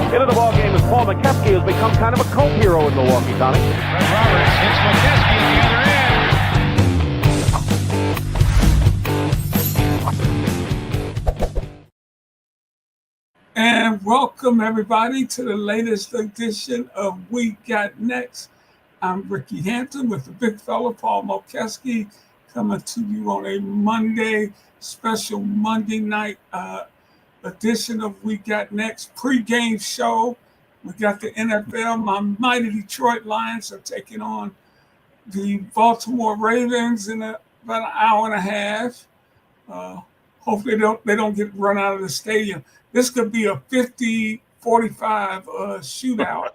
Into the ball game as Paul McKeskey has become kind of a cult hero in Milwaukee, Tommy. Fred Roberts hits McKeskey at the other end. And welcome everybody to the latest edition of We Got Next. I'm Ricky Hampton with the big fella Paul McKeskey coming to you on a Monday, special Monday night edition of We Got Next pregame show. We got the NFL. My mighty Detroit Lions are taking on the Baltimore Ravens in about an hour and a half. Hopefully they don't get run out of the stadium. This could be a 50-45 shootout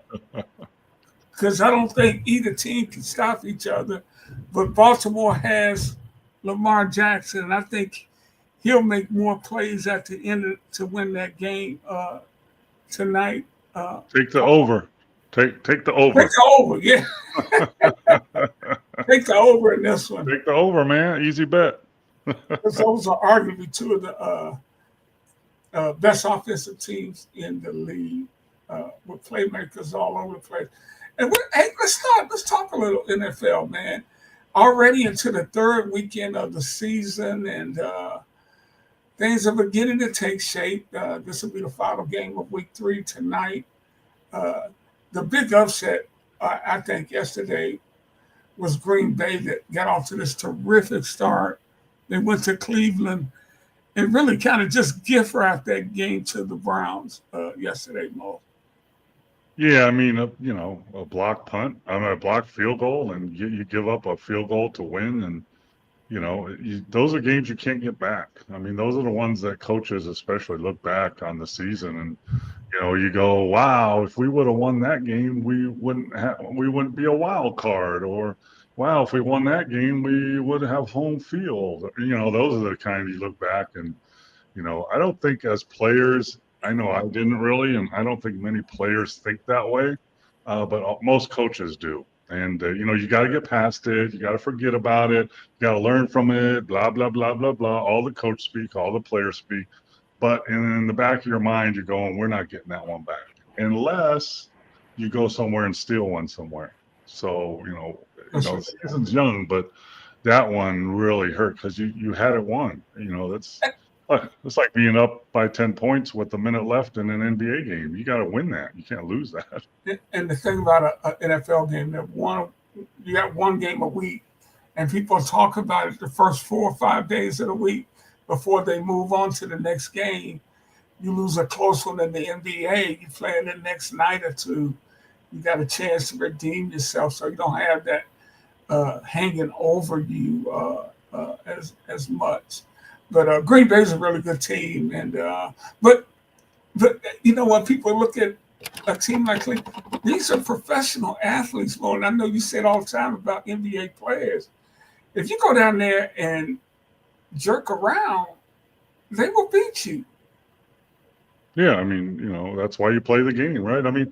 because I don't think either team can stop each other. But Baltimore has Lamar Jackson, and I think he'll make more plays at the end to win that game tonight. Take the over. Take the over. Take the over, yeah. Take the over in this one. Take the over, man. Easy bet. Those are arguably two of the best offensive teams in the league with playmakers all over the place. And let's talk a little NFL, man. Already into the third weekend of the season, and things are beginning to take shape. This will be the final game of Week 3 tonight. The big upset, I think, yesterday was Green Bay that got off to this terrific start. They went to Cleveland and really kind of just gift wrapped that game to the Browns yesterday, Mo. Yeah, I mean, a block punt, a block field goal, and you give up a field goal to win, and those are games you can't get back. I mean, those are the ones that coaches especially look back on the season, and you go, wow, if we would have won that game, we wouldn't be a wild card, or wow, if we won that game, we would have home field. Those are the kind you look back, and I don't think as players. I know I didn't really, and I don't think many players think that way, but most coaches do. And, you got to get past it. You got to forget about it. You got to learn from it, blah, blah, blah, blah, blah. All the coach speak, all the players speak. But in the back of your mind, you're going, we're not getting that one back unless you go somewhere and steal one somewhere. So, the season's young, but that one really hurt because you had it won. It's like being up by 10 points with a minute left in an NBA game. You got to win that. You can't lose that. And the thing about an NFL game, you got one game a week, and people talk about it the first 4 or 5 days of the week before they move on to the next game. You lose a close one in the NBA, you play in the next night or two. You got a chance to redeem yourself, so you don't have that hanging over you as much. But Green Bay's a really good team, and but when people look at a team like Cleveland, these are professional athletes, Mo. And I know you say it all the time about NBA players. If you go down there and jerk around, they will beat you. Yeah, I mean, that's why you play the game, right? I mean,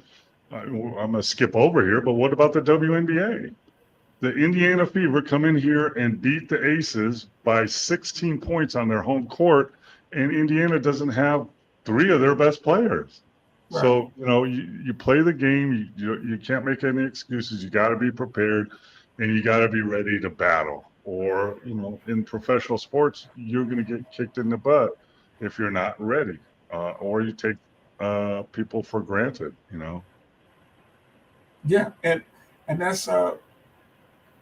I'm gonna skip over here, but what about the WNBA? The Indiana Fever come in here and beat the Aces by 16 points on their home court, and Indiana doesn't have 3 of their best players. Right. So, you play the game. You can't make any excuses. You got to be prepared, and you got to be ready to battle. Or, in professional sports, you're going to get kicked in the butt if you're not ready, or you take people for granted, Yeah, and that's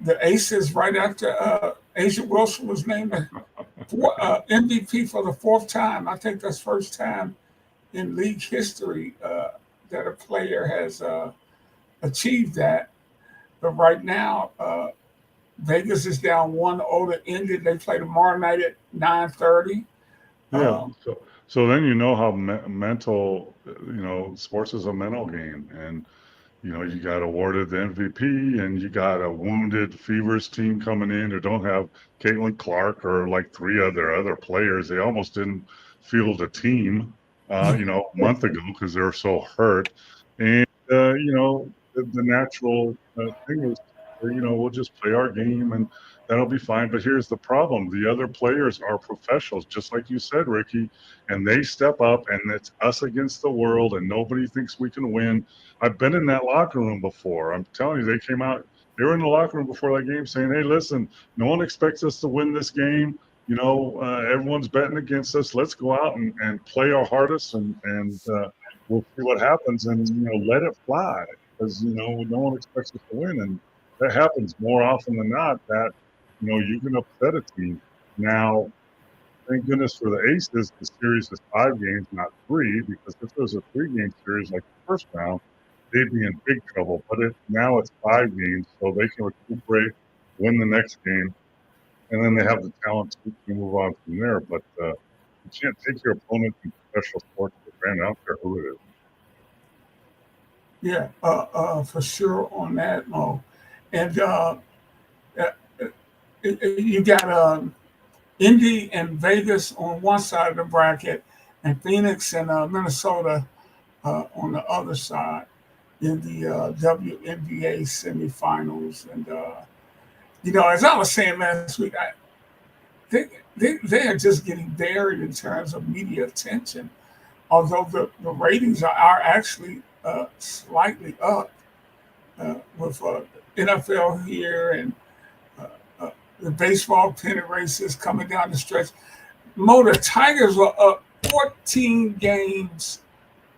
the Aces right after Asia Wilson was named MVP for the 4th time. I think that's first time in league history that a player has achieved that. But right now, Vegas is down 1-0 to Indy. They play tomorrow night at 9:30. Yeah. So then how mental, sports is a mental game, and you got awarded the MVP, and you got a wounded Fevers team coming in who don't have Caitlin Clark or like 3 other players. They almost didn't field a team, a month ago because they were so hurt. And, the natural thing is we'll just play our game and that'll be fine. But here's the problem. The other players are professionals, just like you said, Ricky, and they step up and it's us against the world and nobody thinks we can win. I've been in that locker room before. I'm telling you, they were in the locker room before that game saying, hey, listen, no one expects us to win this game. Everyone's betting against us. Let's go out and play our hardest and we'll see what happens and, let it fly because, no one expects us to win. And that happens more often than not that, you can upset a team. Now, thank goodness for the Aces, the series is 5 games, not 3, because if it was a 3-game series like the first round, they'd be in big trouble. But now it's 5 games, so they can recuperate, win the next game, and then they have the talent to move on from there. But you can't take your opponent in professional sports for granted. I don't care who it is. Yeah, for sure on that, Mo. And you got Indy and Vegas on one side of the bracket, and Phoenix and Minnesota on the other side in the WNBA semifinals. And as I was saying last week, they are just getting buried in terms of media attention. Although the ratings are actually slightly up with NFL here and the baseball pennant races coming down the stretch. The Tigers were up 14 games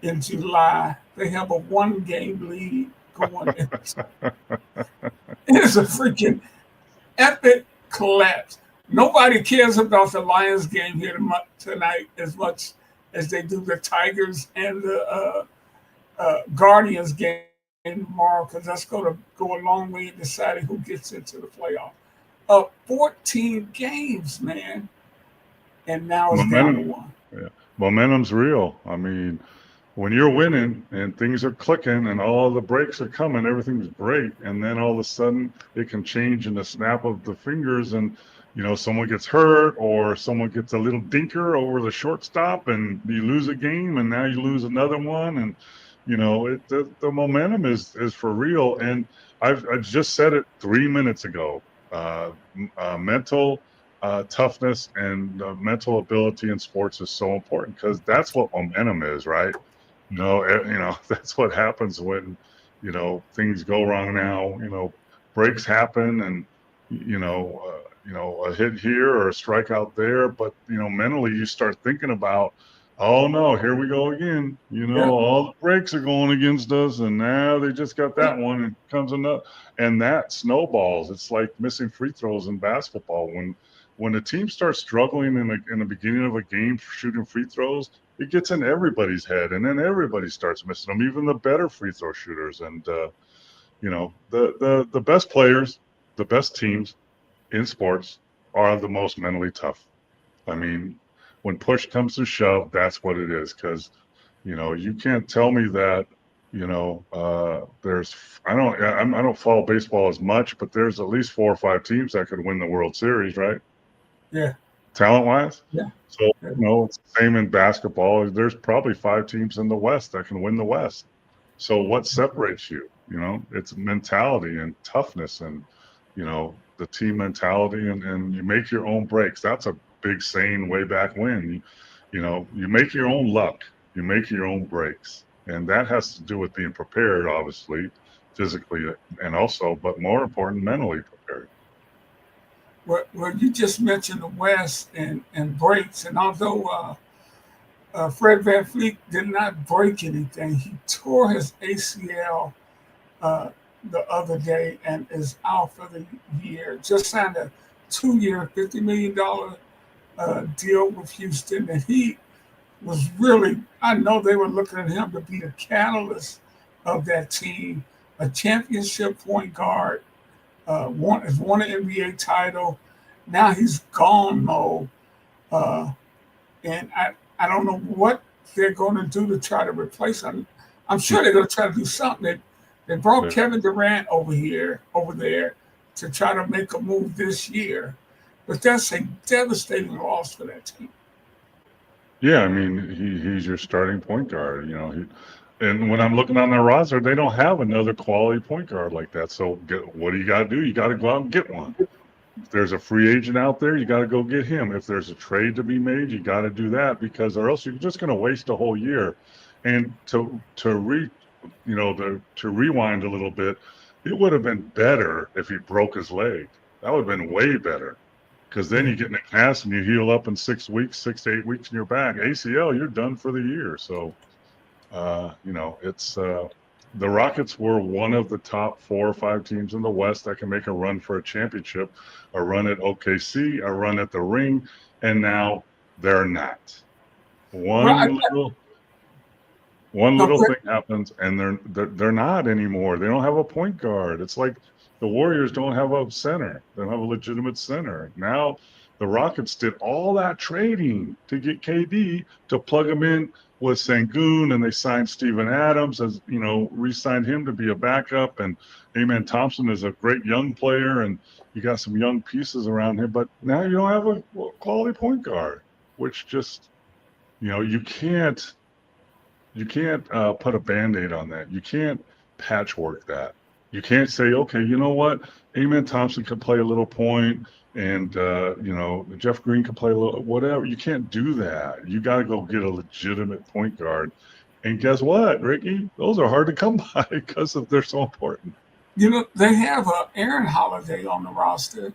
in July. They have a 1-game lead going into. It is a freaking epic collapse. Nobody cares about the Lions game here tonight as much as they do the Tigers and the Guardians game tomorrow, because that's going to go a long way in deciding who gets into the playoff. 14 games, man, and now it's down to 1. Yeah. Momentum's real. I mean, when you're winning and things are clicking and all the breaks are coming, everything's great, and then all of a sudden it can change in the snap of the fingers, and someone gets hurt or someone gets a little dinker over the shortstop, and you lose a game, and now you lose another one, and the momentum is for real. And I just said it 3 minutes ago. Mental toughness and mental ability in sports is so important because that's what momentum is, right? That's what happens when things go wrong. Now breaks happen, and a hit here or a strikeout there, but mentally you start thinking about, oh no, here we go again. All the breaks are going against us, and now they just got that one, and comes another, and that snowballs. It's like missing free throws in basketball. When a team starts struggling in the beginning of a game for shooting free throws, it gets in everybody's head, and then everybody starts missing them, even the better free throw shooters. And the best players, the best teams in sports are the most mentally tough. I mean, when push comes to shove, that's what it is. Because, you can't tell me that, I don't follow baseball as much, but there's at least 4 or 5 teams that could win the World Series, right? Yeah. Talent-wise? Yeah. So, it's the same in basketball. There's probably 5 teams in the West that can win the West. So what separates you? It's mentality and toughness and, the team mentality, and you make your own breaks. That's a big saying way back when. You make your own luck. You make your own breaks. And that has to do with being prepared, obviously, physically, and also, but more important, mentally prepared. Well, you just mentioned the West and breaks, and although Fred VanVleet did not break anything, he tore his ACL the other day and is out for the year. Just signed a 2-year, $50 million deal with Houston, and he was really, I know they were looking at him to be the catalyst of that team, a championship point guard, has won an NBA title. Now he's gone, Mo. And I don't know what they're going to do to try to replace him. I'm sure they're going to try to do something. They brought Kevin Durant over there to try to make a move this year. But that's a devastating loss for that team. Yeah, I mean, he's your starting point guard. And when I'm looking on their roster, they don't have another quality point guard like that. So what do you got to do? You got to go out and get one. If there's a free agent out there, you got to go get him. If there's a trade to be made, you got to do that, because or else you're just going to waste a whole year. And to rewind a little bit, it would have been better if he broke his leg. That would have been way better, because then you get in a cast and you heal up in 6 weeks, 6 to 8 weeks, and you're back. ACL, you're done for the year. So, it's the Rockets were one of the top 4 or 5 teams in the West that can make a run for a championship, a run at OKC, a run at the ring, and now they're not. One no, little thing happens, and they're not anymore. They don't have a point guard. It's like the Warriors don't have a center. They don't have a legitimate center. Now the Rockets did all that trading to get KD to plug him in with Sengun, and they signed Steven Adams, as re-signed him to be a backup. And Amen Thompson is a great young player, and you got some young pieces around him. But now you don't have a quality point guard, which just you can't put a Band-Aid on that. You can't patchwork that. You can't say, okay, you know what? Amen Thompson can play a little point, and Jeff Green can play a little whatever. You can't do that. You got to go get a legitimate point guard. And guess what, Ricky? Those are hard to come by because they're so important. They have Aaron Holiday on the roster.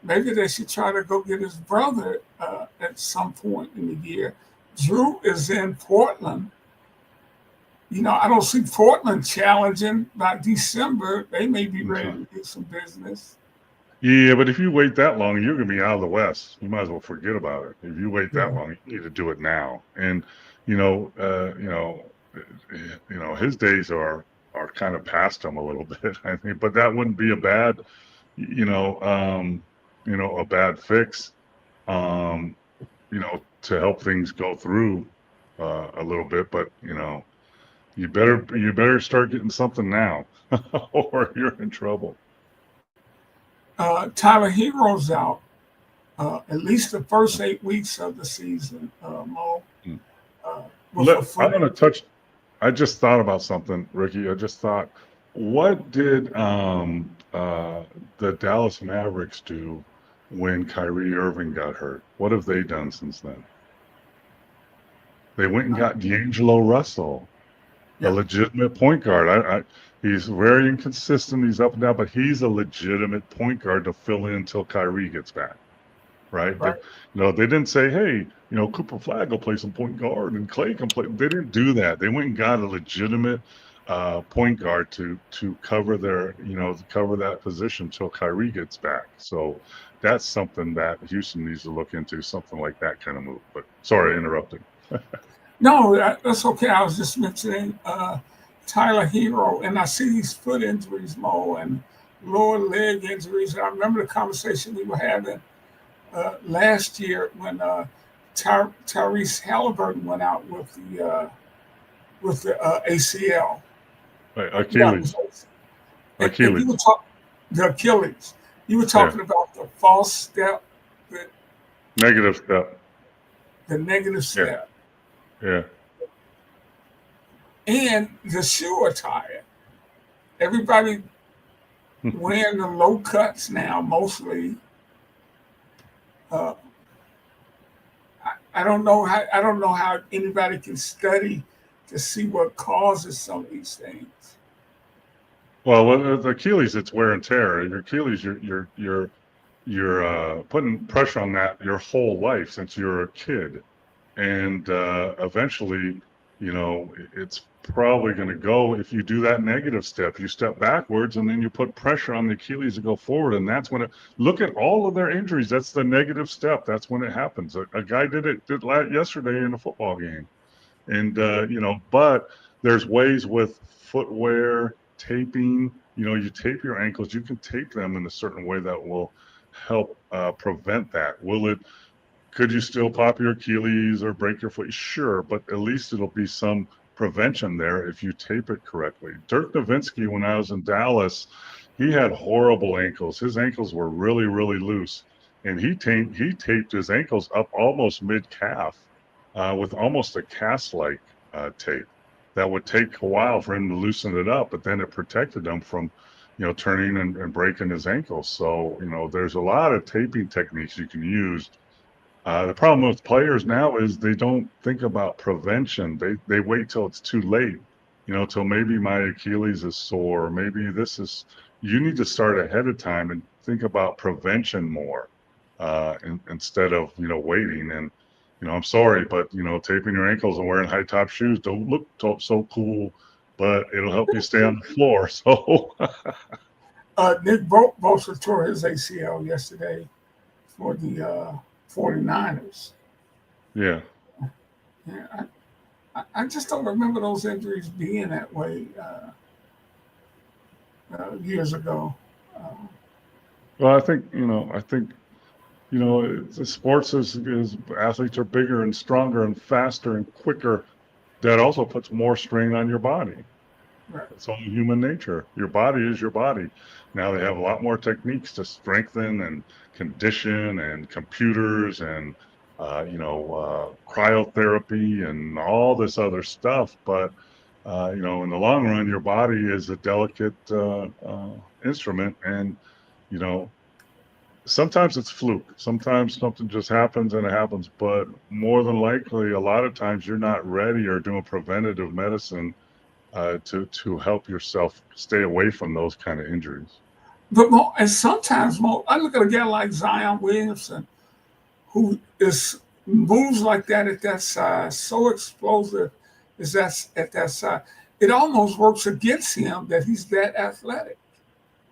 Maybe they should try to go get his brother at some point in the year. Drew is in Portland. I don't see Portland challenging by December. They may be ready to do some business. Yeah, but if you wait that long, you're going to be out of the West. You might as well forget about it. If you wait that long, you need to do it now. And his days are kind of past him a little bit, I think. But that wouldn't be a bad, a bad fix, to help things go through a little bit. But you better start getting something now, or you're in trouble. Tyler Hero's out at least the first 8 weeks of the season, Mo. I'm going to touch. I just thought about something, Ricky. I just thought, what did the Dallas Mavericks do when Kyrie Irving got hurt? What have they done since then? They went and got D'Angelo Russell, a legitimate point guard. He's very inconsistent. He's up and down, but he's a legitimate point guard to fill in until Kyrie gets back, right? But, they didn't say, hey, Cooper Flag will play some point guard and Clay can play. They didn't do that. They went and got a legitimate point guard to cover cover that position until Kyrie gets back. So that's something that Houston needs to look into, something like that kind of move. But sorry, I interrupted. No, that's okay. I was just mentioning Tyler Hero, and I see these foot injuries, Mo, and lower leg injuries. I remember the conversation we were having last year when Tyrese Halliburton went out with the ACL. Right, Achilles. Achilles. The Achilles. You were talking about the false step. Negative step. The negative step. Yeah. And the shoe attire. Everybody wearing the low cuts now, mostly. I don't know how anybody can study to see what causes some of these things. Well, the Achilles, it's wear and tear. Your Achilles, you're putting pressure on that your whole life since you're a kid, and eventually, it's probably going to go if you do that negative step. You step backwards, and then you put pressure on the Achilles to go forward, and that's when look at all of their injuries. That's the negative step. That's when it happens. A guy did yesterday in a football game, and but there's ways with footwear, taping. You tape your ankles. You can tape them in a certain way that will help prevent that. Could you still pop your Achilles or break your foot? Sure, but at least it'll be some prevention there if you tape it correctly. Dirk Nowitzki, when I was in Dallas, he had horrible ankles. His ankles were really, really loose, and he taped his ankles up almost mid-calf with almost a cast-like tape. that would take a while for him to loosen it up, but then it protected him from, turning and breaking his ankles. So, there's a lot of taping techniques you can use. The problem with players now is they don't think about prevention. They wait till it's too late, till maybe my Achilles is sore, or maybe you need to start ahead of time and think about prevention more, instead of, waiting. And, I'm sorry, but, taping your ankles and wearing high top shoes don't look so cool, but it'll help you stay on the floor. So, Nick Bosa tore his ACL yesterday for the 49ers. yeah. Yeah, I just don't remember those injuries being that way years ago. Well, the sports is athletes are bigger and stronger and faster and quicker. That also puts more strain on your body. Right. It's all human nature. Your body is your body. Now they have a lot more techniques to strengthen and condition and computers and, cryotherapy and all this other stuff. But, in the long run, your body is a delicate instrument. And, you know, sometimes it's fluke. Sometimes something just happens and it happens. But more than likely, a lot of times you're not ready or doing preventative medicine to help yourself stay away from those kind of injuries. But and sometimes I look at a guy like Zion Williamson, who is moves like that at that size, so explosive is that at that size. It almost works against him that he's that athletic.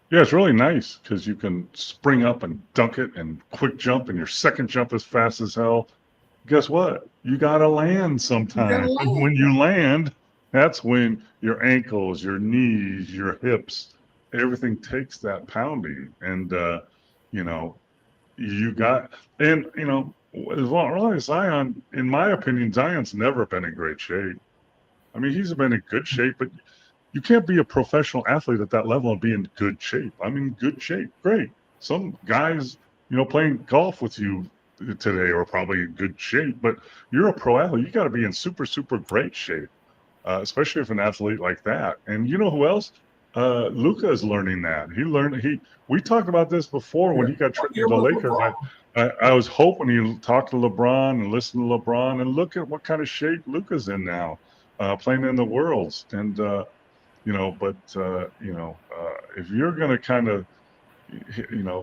Yeah, it's really nice because you can spring up and dunk it and quick jump, and your second jump is fast as hell. Guess what? You got to land You gotta sometime. And land. when you land, that's when your ankles, your knees, your hips, everything takes that pounding. And, you know, you got, and, as long as Zion, in my opinion, Zion's never been in great shape. I mean, he's been in good shape, but you can't be a professional athlete at that level and be in good shape. I'm in good shape. Great. Some guys, playing golf with you today are probably in good shape, but you're a pro athlete. You got to be in super, super great shape, especially if an athlete like that. And you know who else? Luka is learning that. We talked about this before when Yeah. he got What traded year to the was Lakers. LeBron? I was hoping he talked to LeBron and listened to LeBron and look at what kind of shape Luka's in now, playing in the Worlds. And, if you're going to kind of,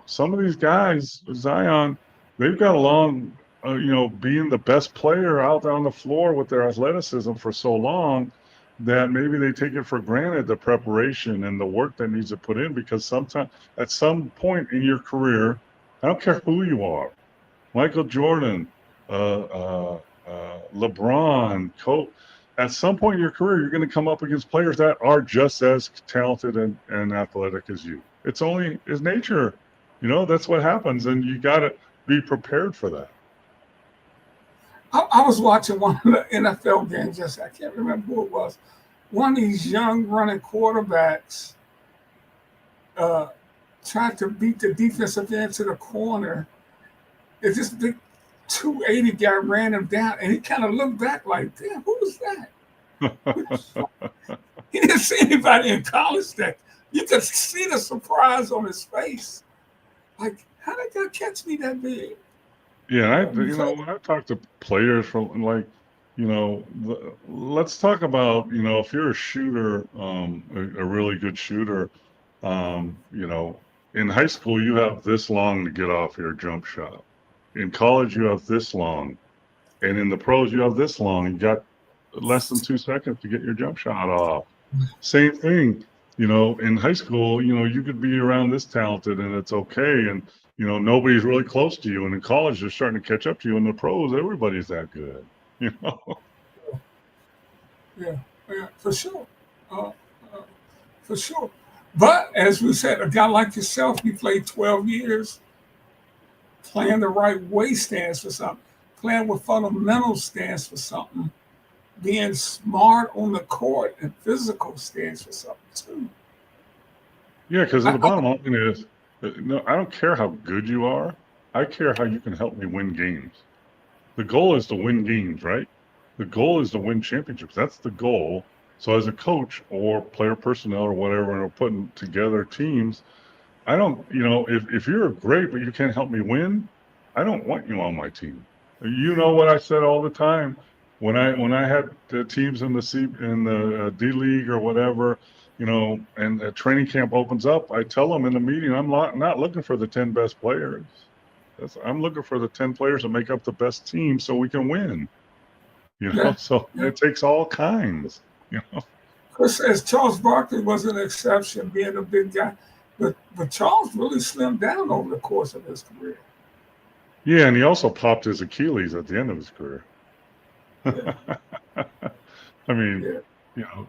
some of these guys, Zion, they've got along, being the best player out there on the floor with their athleticism for so long that maybe they take it for granted, the preparation and the work that needs to put in, because sometimes at some point in your career, I don't care who you are, Michael Jordan, LeBron, Kobe, at some point in your career, you're going to come up against players that are just as talented and athletic as you. It's only is nature. That's what happens. And you got to be prepared for that. I was watching one of the NFL games yesterday. I can't remember who it was. One of these young running quarterbacks tried to beat the defensive end to the corner. It's this big 280 guy ran him down, and he kind of looked back like, damn, who was that? He didn't see anybody in college that you could see the surprise on his face. Like, how did that catch me that big? Yeah, when I talk to players from let's talk about, if you're a shooter, a really good shooter, in high school, you have this long to get off your jump shot. In college, you have this long. And in the pros, you have this long. You got less than 2 seconds to get your jump shot off. Same thing, in high school, you could be around this talented and it's okay. And, nobody's really close to you. And in college, they're starting to catch up to you. In the pros, everybody's that good, Yeah, for sure. Uh, uh, for sure. But as we said, a guy like yourself, you played 12 years, playing the right way stands for something. Playing with fundamentals stands for something. Being smart on the court and physical stands for something too. Yeah, because the bottom line is, no, I don't care how good you are. I care how you can help me win games. The goal is to win games, right? The goal is to win championships. That's the goal. So as a coach or player personnel or whatever, and we're putting together teams, I don't, if you're great but you can't help me win, I don't want you on my team. You know what I said all the time when I had the teams in the D League or whatever, and a training camp opens up, I tell them in the meeting, I'm not looking for the 10 best players. I'm looking for the 10 players that make up the best team so we can win. Yeah, So yeah. it takes all kinds. You know. Chris says Charles Barkley was an exception, being a big guy, but Charles really slimmed down over the course of his career. Yeah, and he also popped his Achilles at the end of his career. Yeah, I mean, yeah,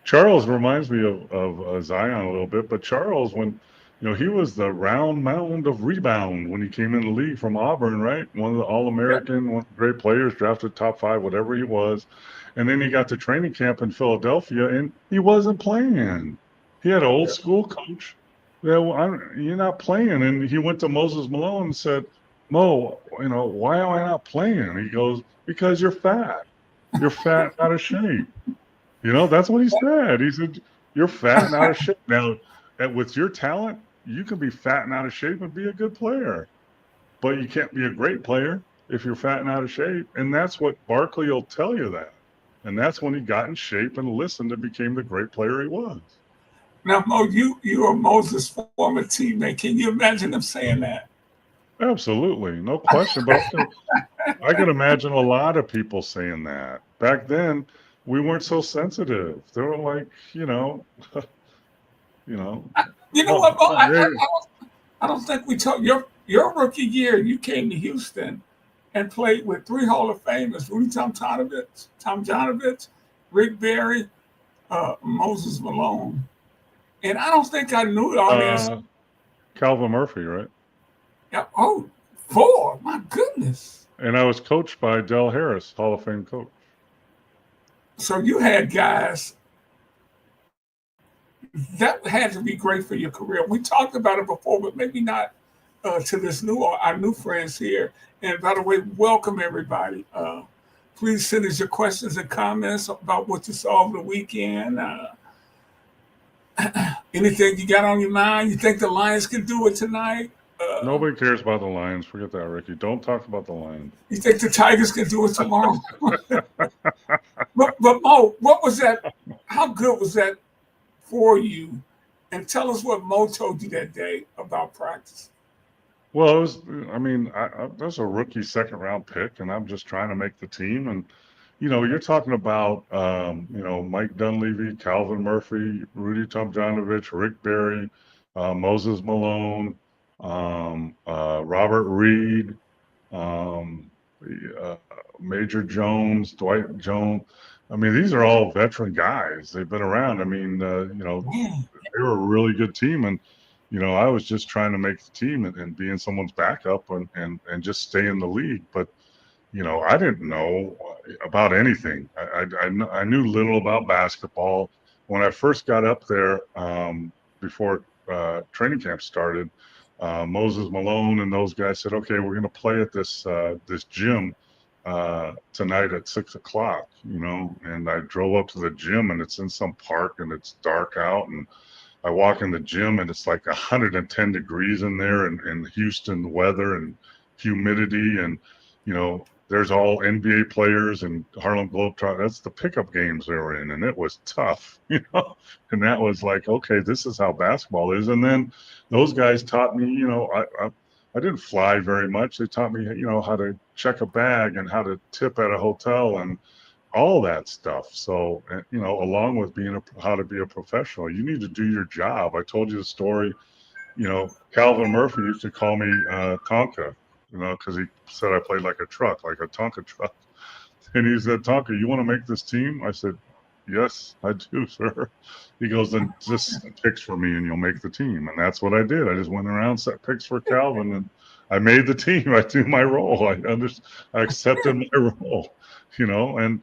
Charles reminds me of Zion a little bit, but Charles, when he was the round mound of rebound when he came in the league from Auburn, right? One of the yeah, All-American, one of the great players, drafted top 5, whatever he was. And then he got to training camp in Philadelphia, and he wasn't playing. He had an old yeah. school coach. Yeah, well, you're not playing. And he went to Moses Malone and said, Mo, why am I not playing? He goes, because you're fat. You're fat and out of shape. That's what he said. He said, you're fat and out of shape. Now, with your talent, you can be fat and out of shape and be a good player, but you can't be a great player if you're fat and out of shape. And that's what Barkley will tell you that. And that's when he got in shape and listened and became the great player he was. Now, Mo, you are Moses' former teammate. Can you imagine him saying that? Absolutely, no question. But I can imagine a lot of people saying that. Back then, we weren't so sensitive. They were like, you know, You know what, oh, Mo? hey, I don't think we talked. Your rookie year, you came to Houston and played with 3 Hall of Famers: Rudy Tom Janovich, Rick Barry, Moses Malone. And I don't think I knew all this. Calvin Murphy, right? Yeah, oh, 4! My goodness! And I was coached by Del Harris, Hall of Fame coach. So you had guys that had to be great for your career. We talked about it before, but maybe not to this our new friends here. And by the way, welcome everybody. Please send us your questions and comments about what you saw over the weekend. Anything you got on your mind? You think the Lions can do it tonight? Nobody cares about the Lions. Forget that, Ricky. Don't talk about the Lions. You think the Tigers can do it tomorrow? but Mo, what was that? How good was that for you? And tell us what Mo told you that day about practice. Well, it was, I mean, that's a rookie second round pick, and I'm just trying to make the team. And, you're talking about, Mike Dunleavy, Calvin Murphy, Rudy Tomjanovich, Rick Barry, Moses Malone, Robert Reed, um, Major Jones, Dwight Jones. I mean, these are all veteran guys. They've been around. I mean, they were a really good team. And, I was just trying to make the team and being someone's backup and just stay in the league. But, I didn't know about anything. I knew little about basketball. When I first got up there, before training camp started, Moses Malone and those guys said, okay, we're going to play at this gym tonight at 6:00, and I drove up to the gym, and it's in some park, and it's dark out, and I walk in the gym, and it's like 110 degrees in there, and Houston weather and humidity, and there's all NBA players and Harlem Globetrotters. That's the pickup games they were in, and it was tough, and that was like, okay, this is how basketball is. And then those guys taught me, I didn't fly very much. They taught me, how to check a bag and how to tip at a hotel and all that stuff. So, along with how to be a professional, you need to do your job. I told you the story, Calvin Murphy used to call me Tonka, because he said I played like a truck, like a Tonka truck. And he said, Tonka, you want to make this team? I said, yes, I do, sir. He goes, then just set picks for me and you'll make the team. And that's what I did. I just went around, set picks for Calvin, and I made the team. I do my role. I accepted my role, and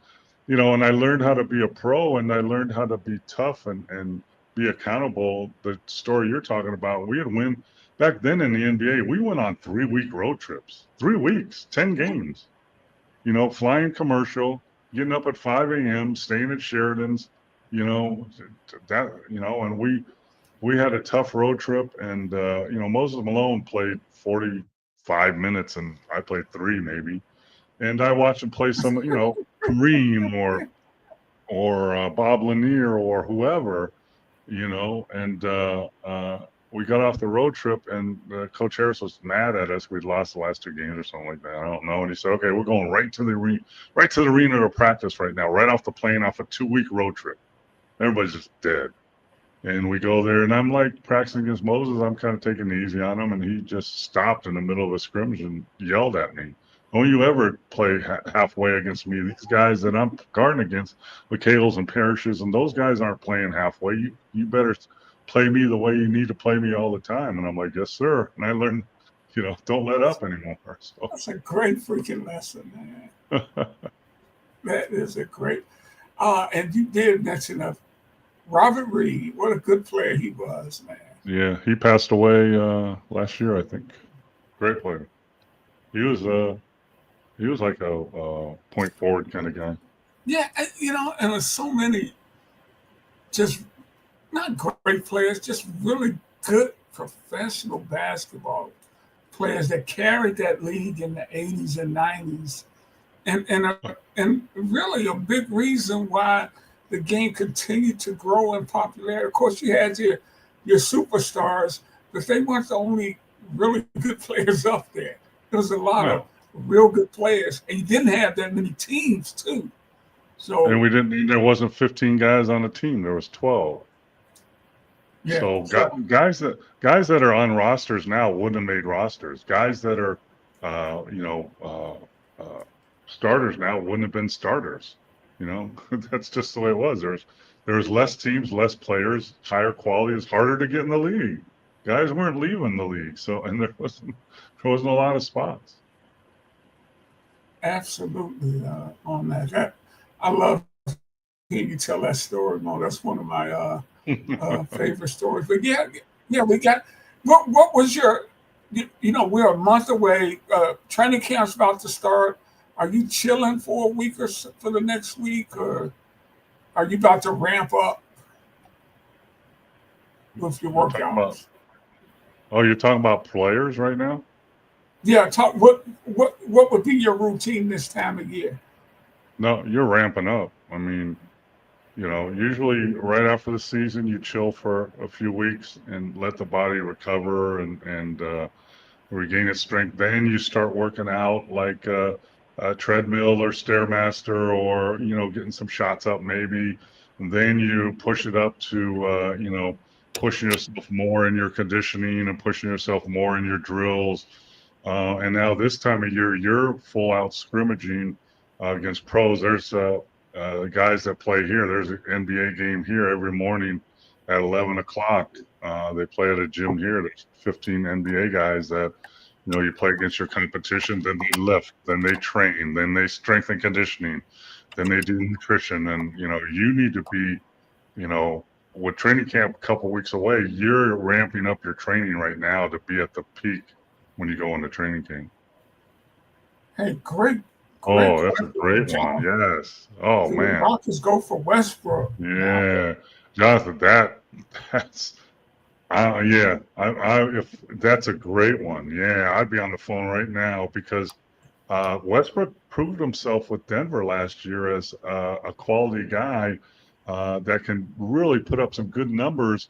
I learned how to be a pro, and I learned how to be tough and be accountable. The story you're talking about, we had win back then in the NBA. We went on 3-week road trips, 3 weeks, 10 games, flying commercial, getting up at 5 a.m., staying at Sheridan's, And we had a tough road trip, and Moses Malone played 45 minutes, and I played 3 maybe, and I watched him play some, Kareem or Bob Lanier or whoever, and we got off the road trip, and Coach Harris was mad at us. We'd lost the last 2 games or something like that. I don't know. And he said, "Okay, we're going right to the arena to practice right now, right off the plane, off a 2-week road trip." Everybody's just dead. And we go there, and I'm like practicing against Moses. I'm kind of taking it easy on him, and he just stopped in the middle of a scrimmage and yelled at me. Don't you ever play halfway against me. These guys that I'm guarding against, McHale's and Parishes, and those guys aren't playing halfway. You better play me the way you need to play me all the time. And I'm like, yes, sir. And I learned, don't let up anymore. So That's a great freaking lesson, man. That is a great. And you did mention Robert Reed. What a good player he was, man. yeah, he passed away last year, I think. Great player. He was like a point forward kind of guy. Yeah, and there's so many just not great players, just really good professional basketball players that carried that league in the 80s and 90s. And really a big reason why the game continued to grow in popularity. Of course, you had your superstars, but they weren't the only really good players up there. There was a lot of real good players, and you didn't have that many teams too. So And there wasn't 15 guys on the team. There was 12. yeah, So guys that are on rosters now wouldn't have made rosters. Guys that are, starters now wouldn't have been starters. That's just the way it was. There was less teams, less players, higher quality. It's harder to get in the league. Guys weren't leaving the league, and there wasn't a lot of spots. absolutely on that. I love hearing you tell that story, Mo. That's one of my favorite stories. But yeah, we got. What was your? We're a month away. Training camp's about to start. Are you chilling for a week or so, for the next week, or are you about to ramp up with your workouts? You're talking about players right now? Yeah, what would be your routine this time of year? No, you're ramping up. I mean, usually right after the season, you chill for a few weeks and let the body recover and regain its strength. Then you start working out like a treadmill or Stairmaster, or getting some shots up maybe. And then you push it up to pushing yourself more in your conditioning and pushing yourself more in your drills. And now this time of year, you're full out scrimmaging against pros. There's guys that play here. There's an NBA game here every morning at 11 o'clock. They play at a gym here. There's 15 NBA guys that, you play against your competition, then they lift, then they train, then they strength and conditioning, then they do nutrition. And, you need to be, with training camp a couple weeks away, you're ramping up your training right now to be at the peak when you go into training camp. Hey, great. Oh, that's a great one. Yes. Oh, man. Rockets go for Westbrook. Yeah. Jonathan, that's yeah. If that's a great one. Yeah, I'd be on the phone right now because Westbrook proved himself with Denver last year as a quality guy that can really put up some good numbers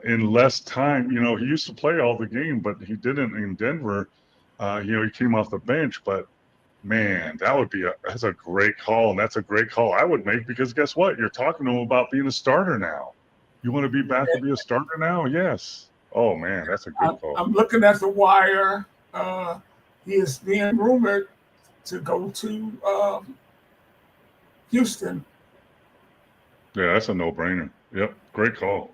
in less time. He used to play all the game, but he didn't in Denver. He came off the bench, but man, that's a great call, and that's a great call I would make because guess what? You're talking to him about being a starter now. You want to be back to be a starter now? Yes. Oh man, that's a good call. I'm looking at the wire. He is being rumored to go to Houston. Yeah, that's a no-brainer. Yep, great call.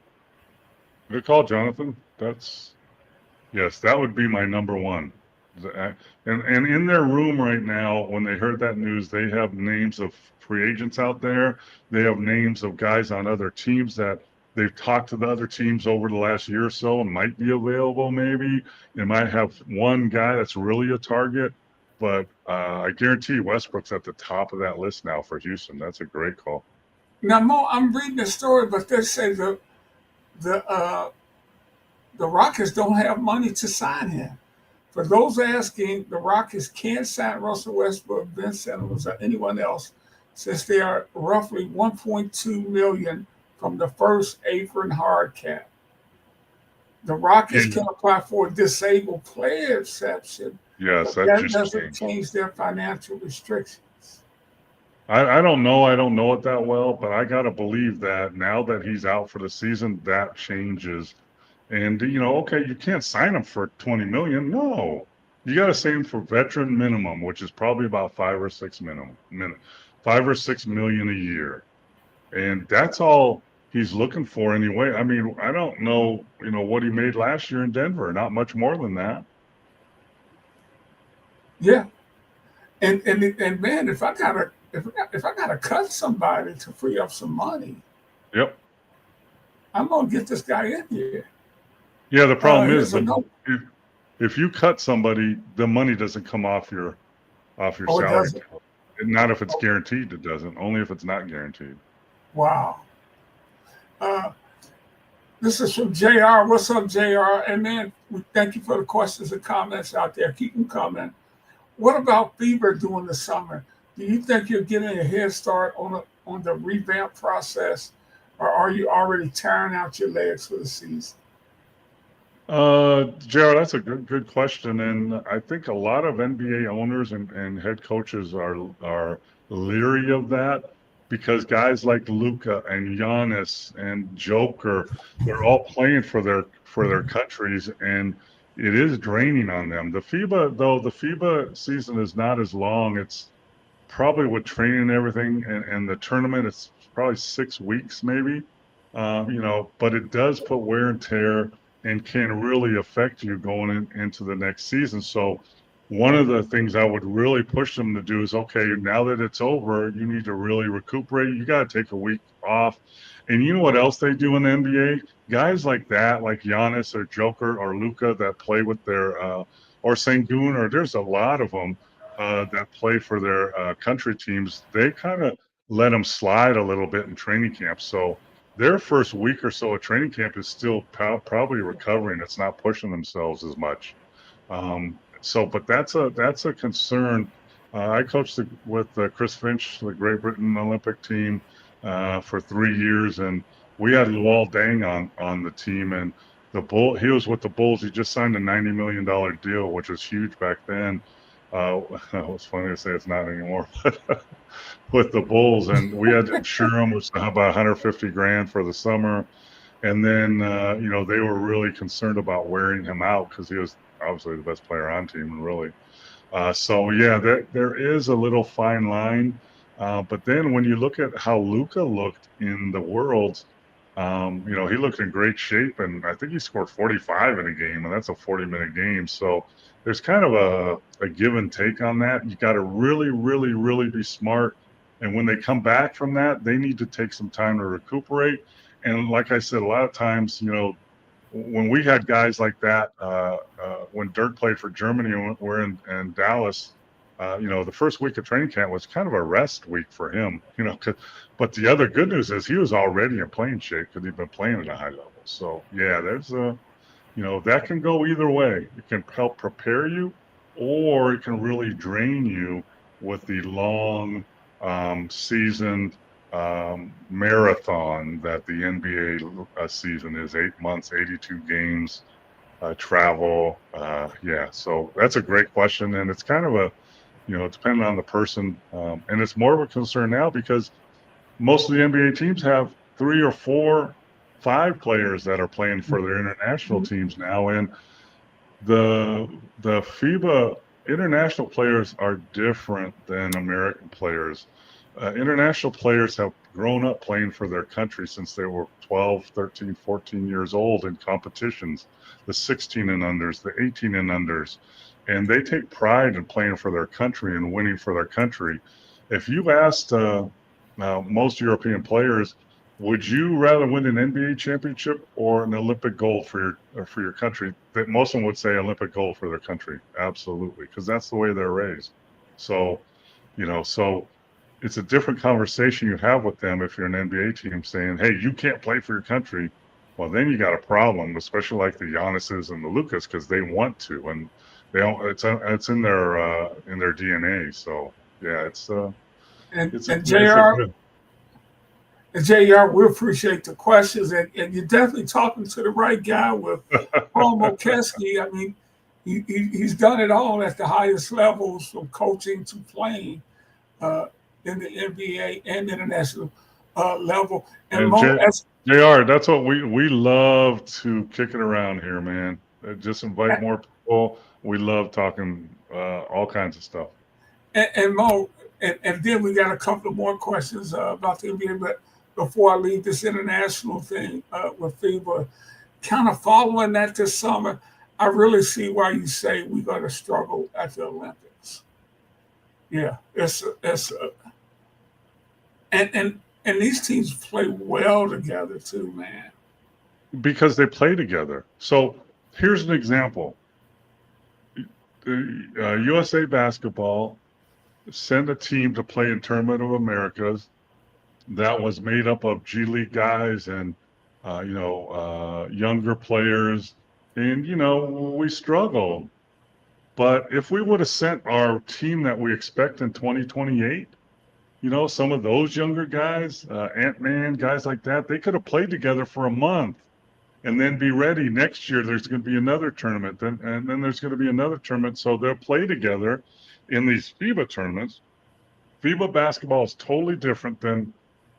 Good call, Jonathan. Yes, that would be my number one. And in their room right now, when they heard that news, they have names of free agents out there. They have names of guys on other teams that they've talked to the other teams over the last year or so and might be available maybe. They might have one guy that's really a target. But I guarantee Westbrook's at the top of that list now for Houston. That's a great call. Now, Mo, I'm reading the story, but they say the uh, the Rockets don't have money to sign him. For those asking, the Rockets can't sign Russell Westbrook, Ben Simmons, or anyone else since they are roughly 1.2 million from the first apron hard cap. The Rockets Yeah. can apply for a disabled player exception, Yes, but that that just doesn't changed. change their financial restrictions. I don't know. I don't know it that well, but I got to believe that now that he's out for the season, that changes. And, okay, you can't sign him for 20 million. No, you got to sign him for veteran minimum, which is probably about 5 or 6 million a year. And that's all he's looking for anyway. I mean, I don't know, what he made last year in Denver, not much more than that. Yeah, and man, if I gotta cut somebody to free up some money, Yep. I'm gonna get this guy in here. Yeah, the problem is Here's a that note. if you cut somebody, the money doesn't come off your Oh, it salary doesn't. cap. Not if it's Oh, guaranteed, it doesn't. Only if it's not guaranteed. wow. Uh, this is from JR. What's up, JR? And man, we thank you for the questions and comments out there. Keep them coming. What about fever during the summer? Do you think you're getting a head start on the revamp process, or are you already tearing out your legs for the season? Jared, that's a good question, and I think a lot of NBA owners and head coaches are leery of that because guys like Luka and Giannis and Joker, they're all playing for their countries, and it is draining on them. The FIBA season is not as long. It's probably with training and everything and the tournament, it's probably 6 weeks maybe. But it does put wear and tear and can really affect you going into the next season. So one of the things I would really push them to do is, okay, now that it's over, you need to really recuperate. You got to take a week off. And you know what else they do in the NBA? Guys like that, like Giannis or Joker or Luka that play with their or Sengun, or there's a lot of them that play for their country teams. They kind of let them slide a little bit in training camp. So their first week or so of training camp is still probably recovering. It's not pushing themselves as much. But that's a concern. I coached with Chris Finch, the Great Britain Olympic team, for 3 years, and we had Luol Deng on the team, and he was with the Bulls. He just signed a $90 million deal, which was huge back then. It was funny to say it's not anymore, but with the Bulls, and we had to insure him, which was about 150 grand for the summer. And then, they were really concerned about wearing him out because he was obviously the best player on team, and really. So yeah, there is a little fine line. But then when you look at how Luka looked in the Worlds, he looked in great shape, and I think he scored 45 in a game, and that's a 40-minute game. So there's kind of a give and take on that. You got to really, really, really be smart. And when they come back from that, they need to take some time to recuperate. And like I said, a lot of times, when we had guys like that, when Dirk played for Germany and we're in Dallas, the first week of training camp was kind of a rest week for him, but the other good news is he was already in playing shape because he'd been playing at a high level. So yeah, that can go either way. It can help prepare you, or it can really drain you with the long season marathon that the NBA season is. 8 months, 82 games, travel. Yeah, so that's a great question, and it's kind of depending on the person, and it's more of a concern now because most of the NBA teams have 3 or 4, 5 players that are playing for their international teams now, and the FIBA international players are different than American players. International players have grown up playing for their country since they were 12, 13, 14 years old in competitions, the 16 and unders, the 18 and unders, and they take pride in playing for their country and winning for their country. If you asked most European players, would you rather win an NBA championship or an Olympic gold for your country? That most of them would say Olympic gold for their country. Absolutely, because that's the way they're raised. So, so it's a different conversation you have with them if you're an NBA team saying, "Hey, you can't play for your country." Well, then you got a problem, especially like the Giannis's and the Lucas, because they want to, and they don't. It's in their DNA. So yeah, it's And it's a Jr. good. And Jr. We appreciate the questions, and you're definitely talking to the right guy with Paul Mokeski. I mean, he's done it all at the highest levels, from coaching to playing uh, in the NBA and international level. And And Mo, as Jr. That's what we love to kick it around here, man. Just invite more people. We love talking all kinds of stuff. and Mo, and then we got a couple of more questions about the NBA. But before I leave this international thing with FIBA, kind of following that this summer, I really see why you say we're going to struggle at the Olympics. Yeah, and these teams play well together too, man. Because they play together. So here's an example. USA Basketball sent a team to play in Tournament of Americas that was made up of G League guys and younger players, and we struggled. But if we would have sent our team that we expect in 2028, some of those younger guys, Ant-Man, guys like that, they could have played together for a month and then be ready. Next year there's going to be another tournament, and then there's going to be another tournament, so they'll play together in these FIBA tournaments. FIBA basketball is totally different than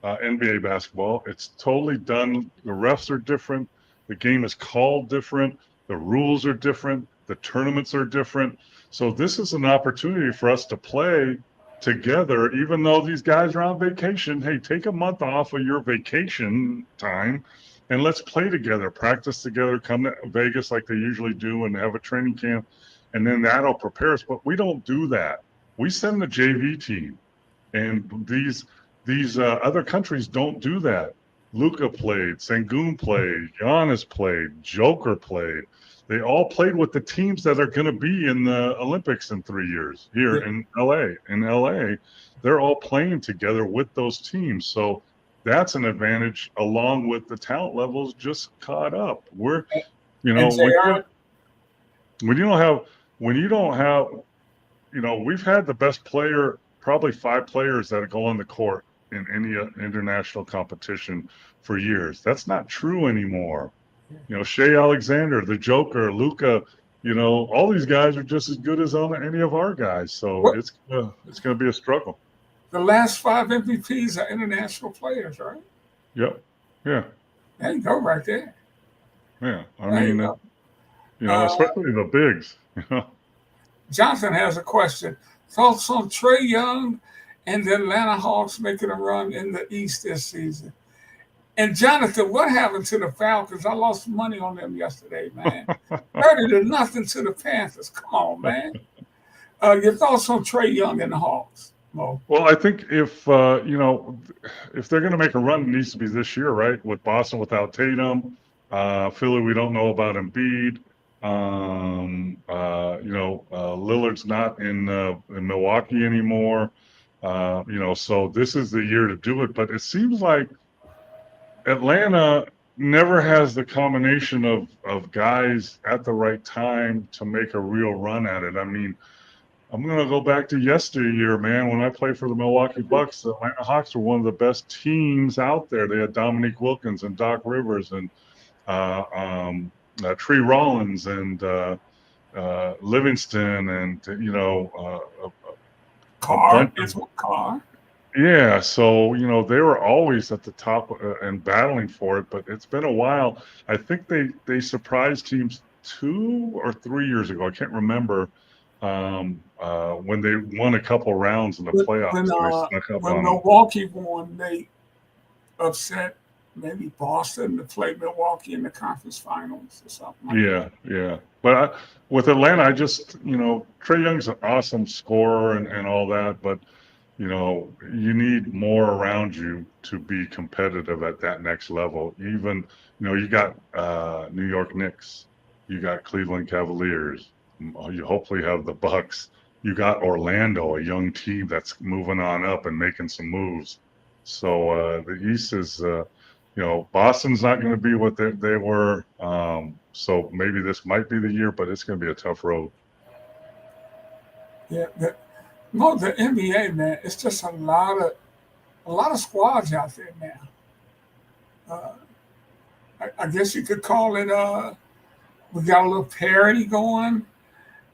NBA basketball. It's totally done. The refs are different. The game is called different. The rules are different. The tournaments are different. So this is an opportunity for us to play together, even though these guys are on vacation. Hey, take a month off of your vacation time and let's play together, practice together, come to Vegas like they usually do and have a training camp. And then that'll prepare us. But we don't do that. We send the JV team. And these other countries don't do that. Luka played, Sengun played, Giannis played, Joker played. They all played with the teams that are going to be in the Olympics in 3 years here in LA. In LA, they're all playing together with those teams. So that's an advantage, along with the talent levels just caught up. We're, And Jr. when you don't have, when you don't have, we've had the best player, probably 5 players that go on the court in any international competition for years. That's not true anymore. Shea Alexander, the Joker, Luka, all these guys are just as good as any of our guys. So What it's gonna be a struggle. the last 5 MVPs are international players, right? Yep. Yeah. There you go, right there. Yeah. I There you mean, go. especially the bigs. Jonathan has a question. Thoughts on Trae Young and the Atlanta Hawks making a run in the East this season? And Jonathan, what happened to the Falcons? I lost money on them yesterday, man. 30-0 to the Panthers. Come on, man. Your thoughts on Trae Young and the Hawks, Mo? Well, I think if if they're going to make a run, it needs to be this year, right? With Boston without Tatum, Philly, we don't know about Embiid. Lillard's not in Milwaukee anymore. So this is the year to do it. But it seems like Atlanta never has the combination of guys at the right time to make a real run at it. I mean, I'm going to go back to yesteryear, man. When I played for the Milwaukee Bucks, the Atlanta Hawks were one of the best teams out there. They had Dominique Wilkins and Doc Rivers and Tree Rollins and Livingston and, a Carr bunch is of, what Carr. yeah. So, they were always at the top and battling for it, but it's been a while. I think they surprised teams 2 or 3 years ago. I can't remember. When they won a couple rounds in the playoffs, When, and they snuck up when on them. Milwaukee won, they upset maybe Boston to play Milwaukee in the conference finals or something like that. Yeah. But with Atlanta, I just, Trae Young's an awesome scorer and all that, but you need more around you to be competitive at that next level. Even, you got New York Knicks, you got Cleveland Cavaliers, you hopefully have the Bucks, you got Orlando, a young team that's moving on up and making some moves. So the East is, Boston's not going to be what they were. So maybe this might be the year, but it's going to be a tough road. Yeah, the NBA, man, it's just a lot of squads out there now. Uh, I guess you could call it. We got a little parity going.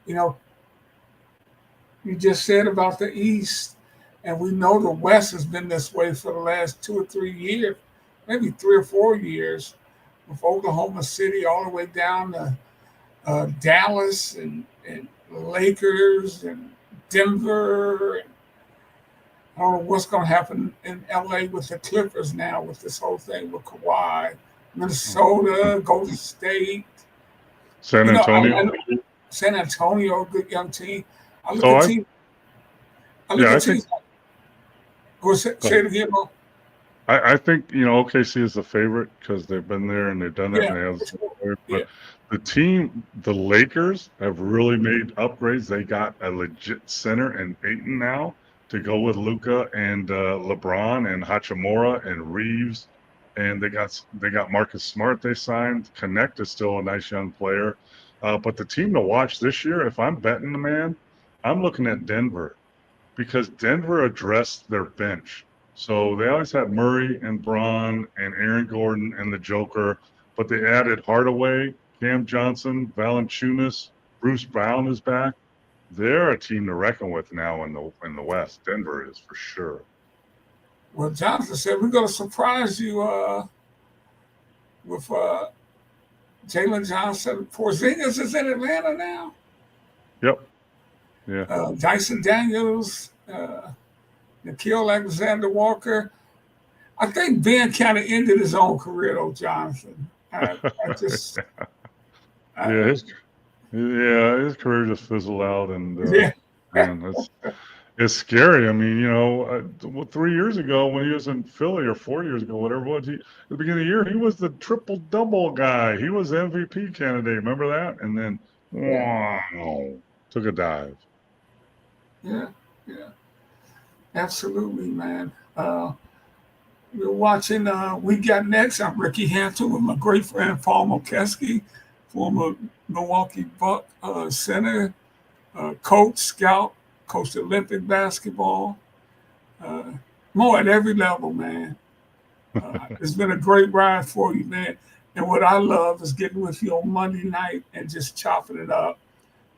You know, you just said about the East, and we know the West has been this way for the last 2 or 3 years, maybe 3 or 4 years, with Oklahoma City all the way down to Dallas and Lakers and Denver. And I don't know what's going to happen in LA with the Clippers now with this whole thing with Kawhi. Minnesota, Golden State. San You know, Antonio. San Antonio, good young team. I look So at I, teams. I look yeah, I at think, teams. Go say it again, Mo. I think, OKC is the favorite because they've been there and they've done it and Yeah, they have for some sure. players. Yeah, But the Lakers have really made upgrades. They got a legit center in Ayton now to go with Luka and LeBron and Hachimura and Reeves. And they got Marcus Smart they signed. Connect is still a nice young player. But the team to watch this year, if I'm betting the man, I'm looking at Denver because Denver addressed their bench. So they always had Murray and Braun and Aaron Gordon and the Joker, but they added Hardaway, Cam Johnson, Valanciunas, Bruce Brown is back. They're a team to reckon with now in the West. Denver is for sure. well, Jonathan said we're going to surprise you with Jalen Johnson. Porzingis is in Atlanta now. Yep. Yeah. Dyson Daniels, Nikhil Alexander Walker. I think Ben kind of ended his own career, though, Jonathan. I just, Yeah, I, his career just fizzled out, and yeah, man, it's scary. I mean, 3 years ago when he was in Philly, or 4 years ago, whatever it was, at the beginning of the year, he was the triple double guy. He was the MVP candidate. Remember that? And then, yeah, wow, took a dive. yeah, yeah, absolutely, man. We're watching We Got Next. I'm Ricky Hampton with my great friend Paul Mokeski, former Milwaukee Buck center, coach, scout, coached Olympic basketball. Uh, More at every level, man. It's been a great ride for you, man. And what I love is getting with you on Monday night and just chopping it up.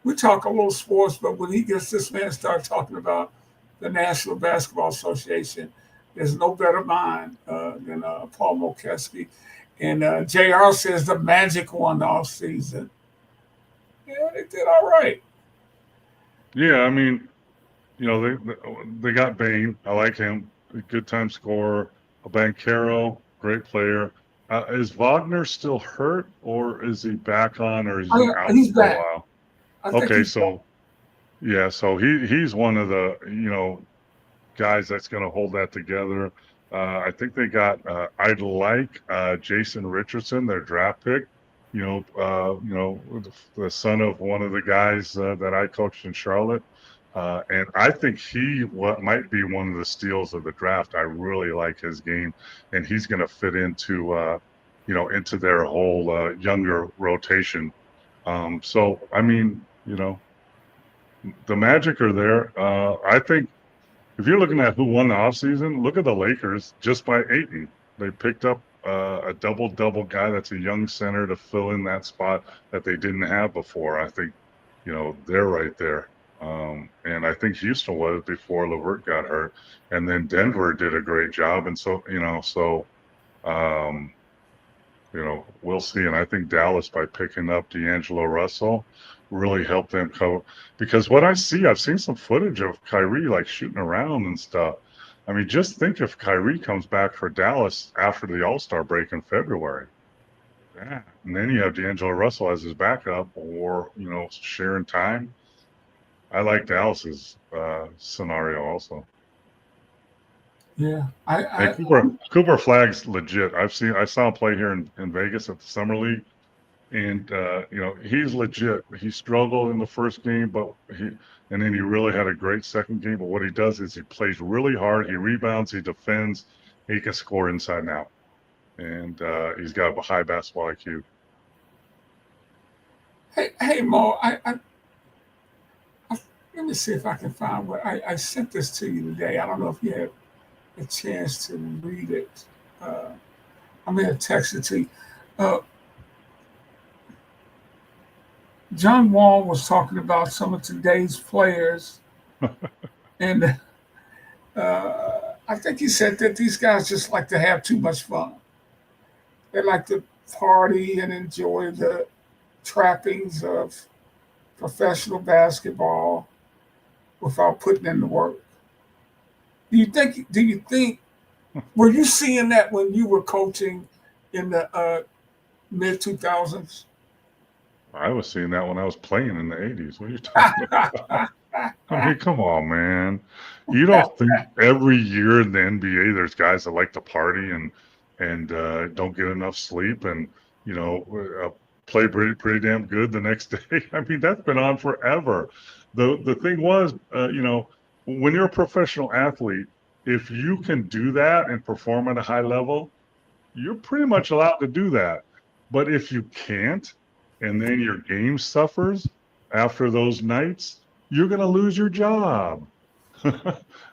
We talk a little sports, but when he gets this man start talking about the National Basketball Association, there's no better mind than Paul Mokeski. And JR says the Magic won the off season. Yeah, they did all right. Yeah, I mean, they got Bane. I like him. A good time scorer. A Banchero, great player. Is Wagner still hurt, or is he back on, or is he out He's for a back. while? I think Okay, he's back. so yeah, so he's one of the guys that's going to hold that together. I think they got. I'd like Jason Richardson, their draft pick. The son of one of the guys that I coached in Charlotte, and I think might be one of the steals of the draft. I really like his game, and he's going to fit into their whole younger rotation. So I mean, the Magic are there. I think if you're looking at who won the offseason, look at the Lakers just by Ayton. They picked up a double guy that's a young center to fill in that spot that they didn't have before. I think, they're right there. And I think Houston was before LeVert got hurt. And then Denver did a great job. And um, we'll see. And I think Dallas, by picking up D'Angelo Russell, really helped them cover. Because I've seen some footage of Kyrie like shooting around and stuff. I mean, just think if Kyrie comes back for Dallas after the All-Star break in February. Yeah. And then you have D'Angelo Russell as his backup, or, sharing time. I like Dallas's scenario also. Yeah, Hey, Cooper Flag's legit. I saw him play here in Vegas at the Summer League. And he's legit. He struggled in the first game, and then he really had a great second game. But what he does is he plays really hard. He rebounds, he defends, he can score inside and out, and he's got a high basketball IQ. Hey, Mo, let me see if I can find what I sent this to you today. I don't know if you had a chance to read it. Uh, I'm going to text it to you. Uh, John Wall was talking about some of today's players, and I think he said that these guys just like to have too much fun. They like to party and enjoy the trappings of professional basketball without putting in the work. Do you think were you seeing that when you were coaching in the mid 2000s? I was seeing that when I was playing in the 80s. What are you talking about? I mean, come on, man. You don't think every year in the NBA there's guys that like to party and don't get enough sleep and play pretty damn good the next day. I mean, that's been on forever. The thing was, when you're a professional athlete, if you can do that and perform at a high level, you're pretty much allowed to do that. But if you can't, and then your game suffers after those nights, you're going to lose your job.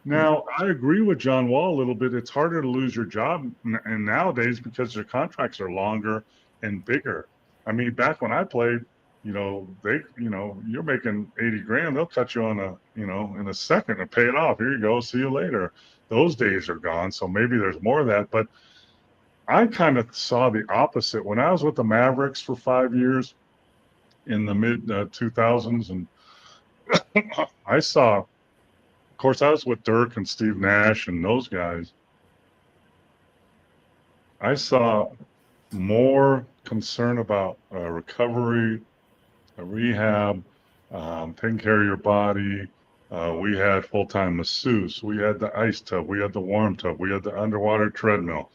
Now, I agree with John Wall a little bit. It's harder to lose your job and nowadays because your contracts are longer and bigger. I mean, back when I played, you're making 80 grand, they'll cut you in a second and pay it off. Here you go. See you later. Those days are gone. So maybe there's more of that. But I kind of saw the opposite when I was with the Mavericks for 5 years in the mid 2000s, and I saw, of course, I was with Dirk and Steve Nash and those guys. I saw more concern about recovery, rehab, taking care of your body. We had full-time masseuse. We had the ice tub. We had the warm tub. We had the underwater treadmill.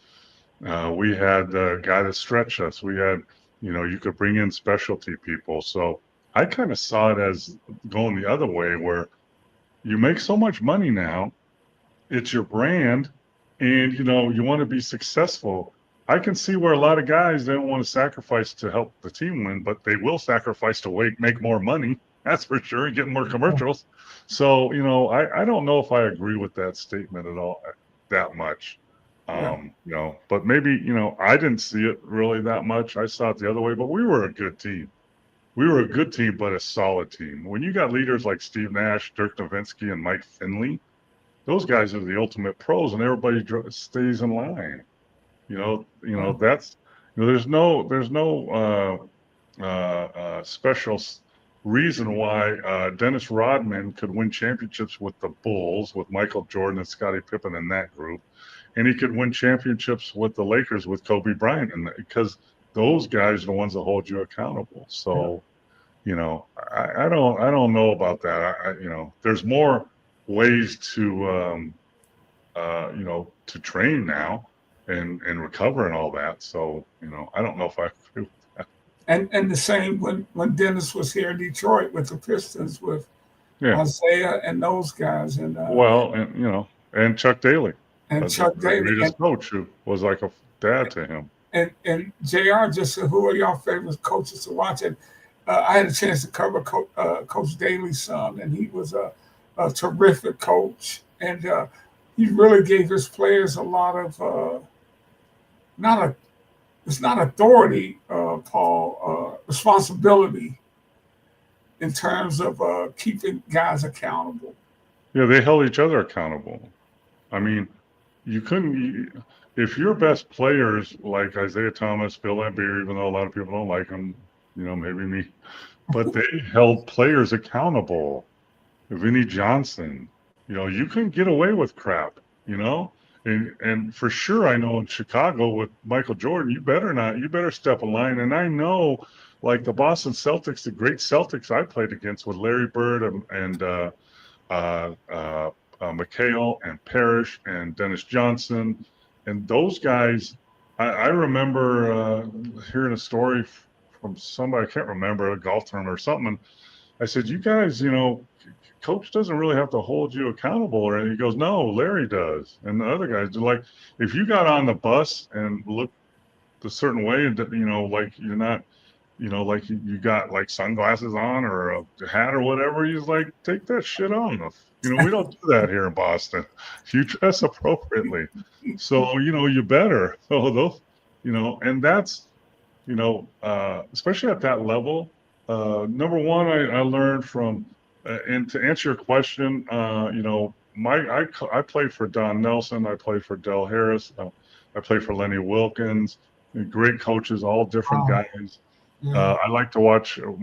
We had the guy that stretched us. We had, you could bring in specialty people. So I kind of saw it as going the other way where you make so much money now, it's your brand, and, you want to be successful. I can see where a lot of guys don't want to sacrifice to help the team win, but they will sacrifice to make more money. That's for sure, and get more commercials. So, I don't know if I agree with that statement at all that much. Yeah. But maybe, I didn't see it really that much. I saw it the other way, but we were a good team. We were a good team, but a solid team. When you got leaders like Steve Nash, Dirk Nowitzki, and Mike Finley, those guys are the ultimate pros, and everybody stays in line. That's, there's no special reason why Dennis Rodman could win championships with the Bulls, with Michael Jordan and Scottie Pippen in that group, and he could win championships with the Lakers with Kobe Bryant, because those guys are the ones that hold you accountable. So, I don't know about that. There's more ways to to train now and recover and all that. So, I don't know if I agree with that. And the same when Dennis was here in Detroit with the Pistons with Yeah. Isaiah and those guys Well, and Chuck Daly, and Chuck the Daly greatest coach, who was like a dad to him. and Jr. just said, who are your favorite coaches to watch? And I had a chance to cover Coach Daly's son, and he was a terrific coach, and he really gave his players a lot of it's not authority, Paul, responsibility in terms of keeping guys accountable. Yeah, they held each other accountable. I mean, if your best players like Isaiah Thomas, Phil Lambeer, even though a lot of people don't like him, maybe me, but they held players accountable. Vinnie Johnson, you couldn't get away with crap, and for sure, I know in Chicago with Michael Jordan, you better step in line. And I know, like the Boston Celtics, the great Celtics I played against with Larry Bird and McHale and Parrish and Dennis Johnson, and those guys. I remember hearing a story from somebody, I can't remember, a golf tournament or something. And I said, you guys, coach doesn't really have to hold you accountable. Or and he goes, no, Larry does. And the other guys do. Like, if you got on the bus and looked a certain way, and like you're not, like you got like sunglasses on or a hat or whatever, he's like, take that shit on. We don't do that here in Boston. You dress appropriately. So, you better. So those, and that's, especially at that level. Number one, I learned from, and to answer your question, I played for Don Nelson. I played for Del Harris. I played for Lenny Wilkins. Great coaches, all different Wow. guys. Yeah. I like to watch two of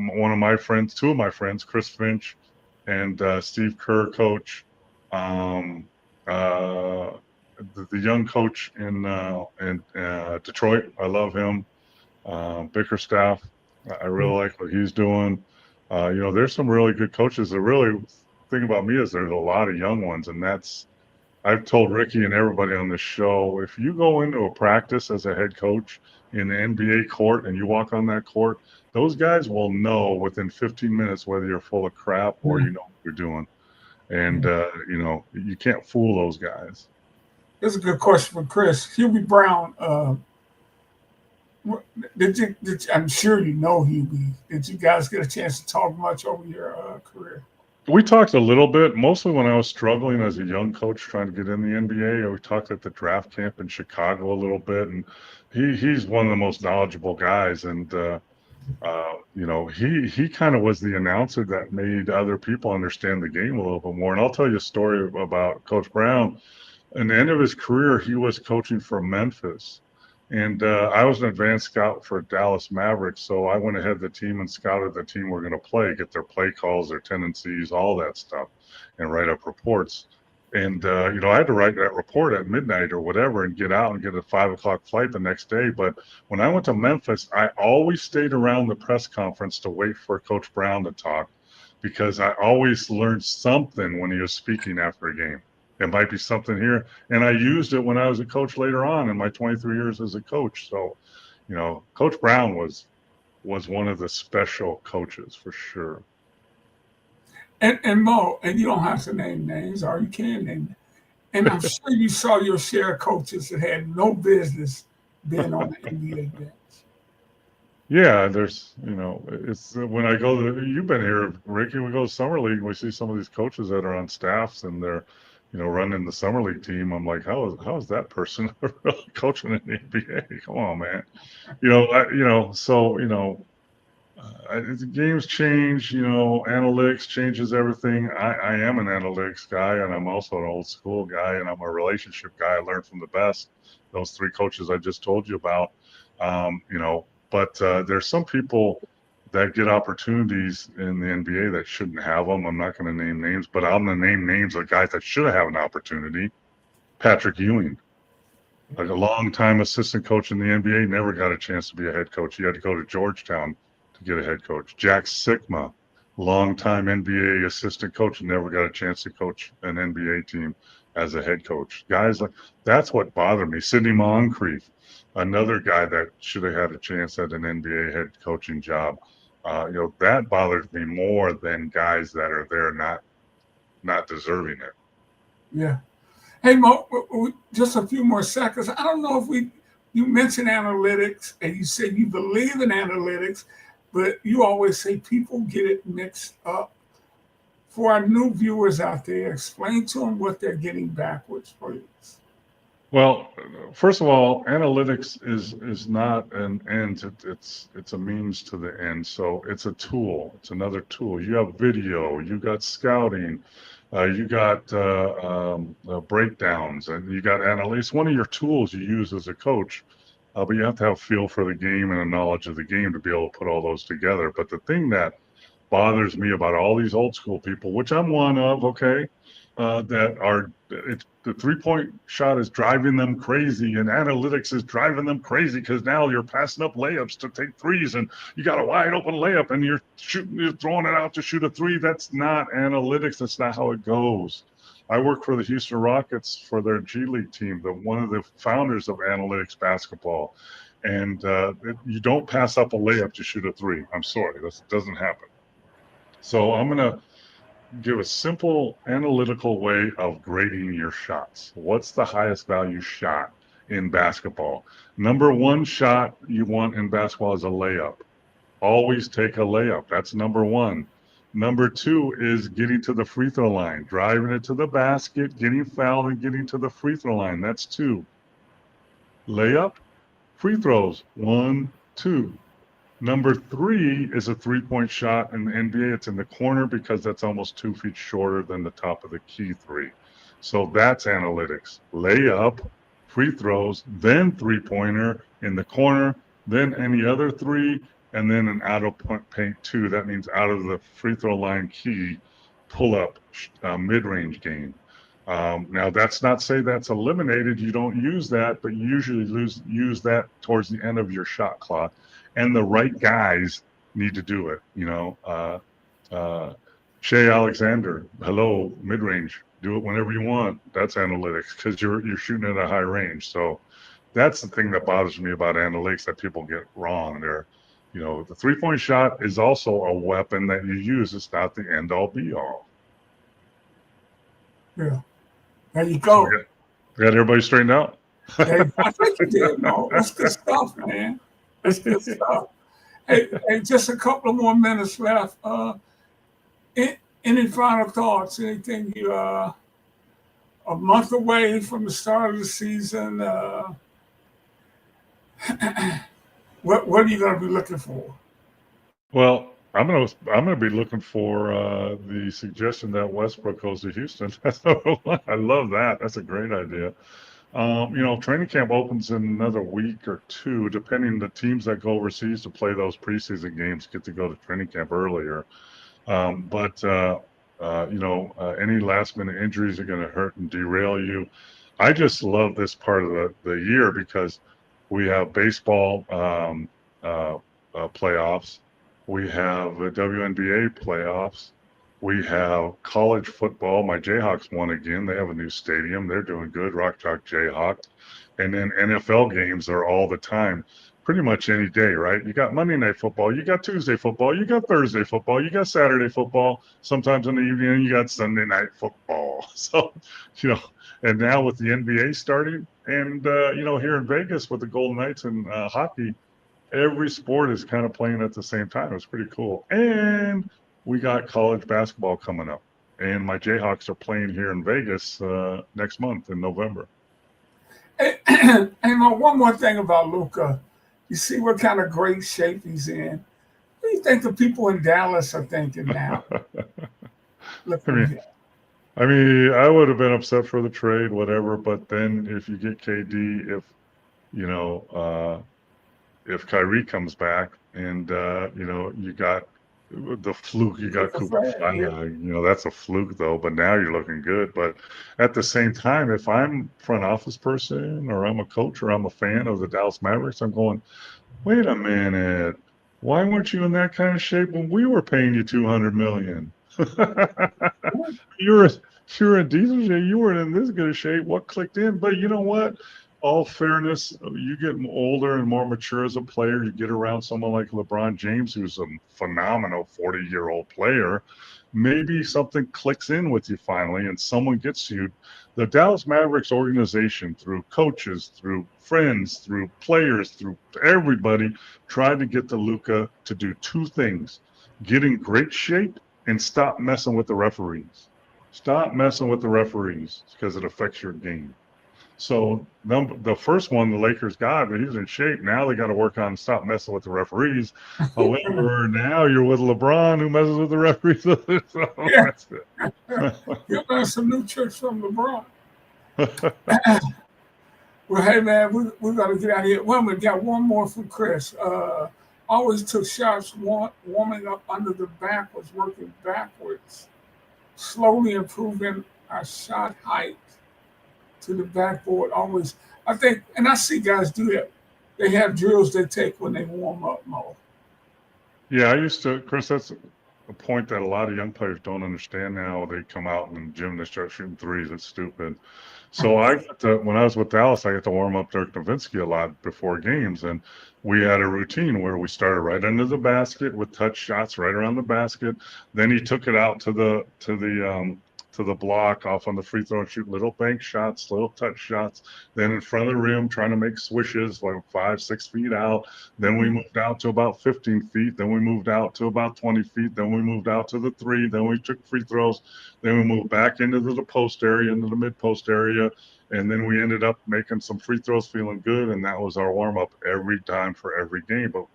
my friends, Chris Finch and Steve Kerr, coach. Um, uh, the young coach in Detroit, I love him. Bickerstaff, I really like what he's doing. There's some really good coaches. The really thing about me is there's a lot of young ones, and I've told Ricky and everybody on this show, if you go into a practice as a head coach in the NBA court and you walk on that court, those guys will know within 15 minutes whether you're full of crap or Yeah. you know what you're doing. And, Yeah. you can't fool those guys. That's a good question for Chris. Hubie Brown, I'm sure you know Hubie. Did you guys get a chance to talk much over your career? We talked a little bit, mostly when I was struggling as a young coach trying to get in the NBA. We talked at the draft camp in Chicago a little bit, and he's one of the most knowledgeable guys. And he kind of was the announcer that made other people understand the game a little bit more. And I'll tell you a story about Coach Brown. In the end of his career, he was coaching for Memphis. And I was an advanced scout for Dallas Mavericks. So I went ahead of the team and scouted the team we're going to play, get their play calls, their tendencies, all that stuff, and write up reports. And, I had to write that report at midnight or whatever and get out and get a 5 o'clock flight the next day. But when I went to Memphis, I always stayed around the press conference to wait for Coach Brown to talk because I always learned something when he was speaking after a game. It might be something here. And I used it when I was a coach later on in my 23 years as a coach. So, Coach Brown was one of the special coaches for sure. And Mo, and you don't have to name names, or you can name. And I'm sure you saw your share of coaches that had no business being on the NBA bench. Yeah, there's, it's when I go to, you've been here, Ricky, we go to Summer League, we see some of these coaches that are on staffs and they're, running the Summer League team. I'm like, how is that person really coaching in the NBA? Come on, man. The games change, analytics changes everything. I am an analytics guy and I'm also an old school guy and I'm a relationship guy. I learned from the best, those three coaches I just told you about. But there's some people that get opportunities in the NBA that shouldn't have them. I'm not going to name names, but I'm going to name names of guys that should have an opportunity. Patrick Ewing, like a long-time assistant coach in the NBA, never got a chance to be a head coach. He had to go to Georgetown to get a head coach. Jack Sikma, long-time NBA assistant coach, never got a chance to coach an NBA team as a head coach. Guys like that's what bothered me. Sidney Moncrief, another guy that should have had a chance at an NBA head coaching job. That bothers me more than guys that are there not deserving it. Yeah. Hey Mo, just a few more seconds. I don't know if you mentioned analytics and you said you believe in analytics, but you always say people get it mixed up. For our new viewers out there, explain to them what they're getting backwards, please. Well, first of all, analytics is not an end. It's a means to the end. So it's a tool. It's another tool. You have video. You got scouting. You got breakdowns, and you got analytics. One of your tools you use as a coach, but you have to have a feel for the game and a knowledge of the game to be able to put all those together. But the thing that bothers me about all these old school people, which I'm one of, okay, that are the 3-point shot is driving them crazy and analytics is driving them crazy because now you're passing up layups to take threes and you got a wide open layup and you're throwing it out to shoot a three. That's not analytics. That's not how it goes. I work for the Houston Rockets for their G League team, one of the founders of analytics basketball. And you don't pass up a layup to shoot a three. I'm sorry, that doesn't happen. So I'm going to give a simple analytical way of grading your shots. What's the highest value shot in basketball? Number one shot you want in basketball is a layup. Always take a layup. That's number one. Number two is getting to the free throw line, driving it to the basket, getting fouled, and getting to the free throw line. That's two. Layup, free throws, 1, 2. Number three is a three-point shot in the NBA. It's in the corner because that's almost 2 feet shorter than the top of the key three. So that's analytics. Layup, free throws, then three-pointer in the corner, then any other three, and then an out of paint two. That means out of the free throw line key, pull up mid-range game. Now that's not say that's eliminated. You don't use that, but you usually use that towards the end of your shot clock. And the right guys need to do it. Shea Alexander, hello, mid-range, do it whenever you want. That's analytics because you're shooting at a high range. So that's the thing that bothers me about analytics that people get wrong. The three-point shot is also a weapon that you use. It's not the end-all, be-all. Yeah. There you go. Got everybody straightened out? Hey, I think you did. No, that's good stuff, man. That's good stuff. Hey, just a couple of more minutes left. Any final thoughts? Anything you a month away from the start of the season? What are you going to be looking for? Well, I'm gonna be looking for the suggestion that Westbrook goes to Houston. I love that. That's a great idea. Training camp opens in another week or two, depending the teams that go overseas to play those preseason games get to go to training camp earlier. Any last minute injuries are going to hurt and derail you. I just love this part of the year because we have baseball playoffs. We have the WNBA playoffs. We have college football. My Jayhawks won again. They have a new stadium. They're doing good. Rock Chalk Jayhawks. And then NFL games are all the time, pretty much any day, right? You got Monday Night Football. You got Tuesday football. You got Thursday football. You got Saturday football. Sometimes in the evening, you got Sunday Night Football. So, and now with the NBA starting and, here in Vegas with the Golden Knights and hockey, every sport is kind of playing at the same time. It's pretty cool. And we got college basketball coming up. And my Jayhawks are playing here in Vegas next month in November. And one more thing about Luka. You see what kind of great shape he's in. What do you think the people in Dallas are thinking now? I would have been upset for the trade, whatever. But then if you get KD, if Kyrie comes back and, you got the fluke, you got Cooper. That's a fluke, though. But now you're looking good. But at the same time, if I'm front office person or I'm a coach or I'm a fan of the Dallas Mavericks, I'm going, wait a minute. Why weren't you in that kind of shape when we were paying you $200 million? You're in decent shape. You weren't in this good a shape. What clicked in? But you know what? All fairness, you get older and more mature as a player. You get around someone like LeBron James, who's a phenomenal 40-year-old player. Maybe something clicks in with you finally, and someone gets you. The Dallas Mavericks organization, through coaches, through friends, through players, through everybody, tried to get the Luka to do two things: get in great shape and stop messing with the referees. Stop messing with the referees because it affects your game. So the first one, the Lakers got, but he's in shape. Now they got to work on stop messing with the referees. However, now you're with LeBron, who messes with the referees. So that's it. You'll learn some new tricks from LeBron. Well, hey, man, we got to get out of here. Well, we got one more from Chris. Always took shots warming up under the back, was working backwards, slowly improving our shot height to the backboard. Always, I think, and I see guys do that. They have drills they take when they warm up more. Yeah, Chris, that's a point that a lot of young players don't understand now. They come out in the gym, they start shooting threes. It's stupid. So when I was with Dallas, I got to warm up Dirk Nowitzki a lot before games, and we had a routine where we started right under the basket with touch shots right around the basket. Then he took it out to the block off on the free throw and shoot little bank shots, little touch shots. Then in front of the rim, trying to make swishes like 5-6 feet out. Then we moved out to about 15 feet. Then we moved out to about 20 feet. Then we moved out to the 3. Then we took free throws. Then we moved back into the post area, into the mid post area. And then we ended up making some free throws, feeling good. And that was our warm up every time for every game. But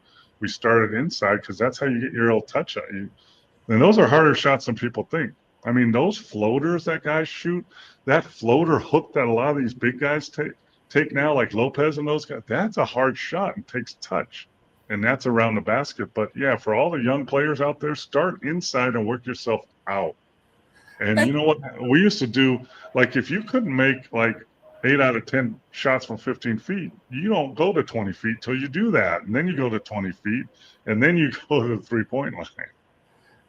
we started inside because that's how you get your little touch on you. And those are harder shots than people think. I mean, those floaters that guys shoot, that floater hook that a lot of these big guys take now, like Lopez and those guys, that's a hard shot and takes touch. And that's around the basket. But yeah, for all the young players out there, start inside and work yourself out. And you know what we used to do, like if you couldn't make like 8 out of 10 shots from 15 feet, you don't go to 20 feet till you do that. And then you go to 20 feet and then you go to the 3-point line.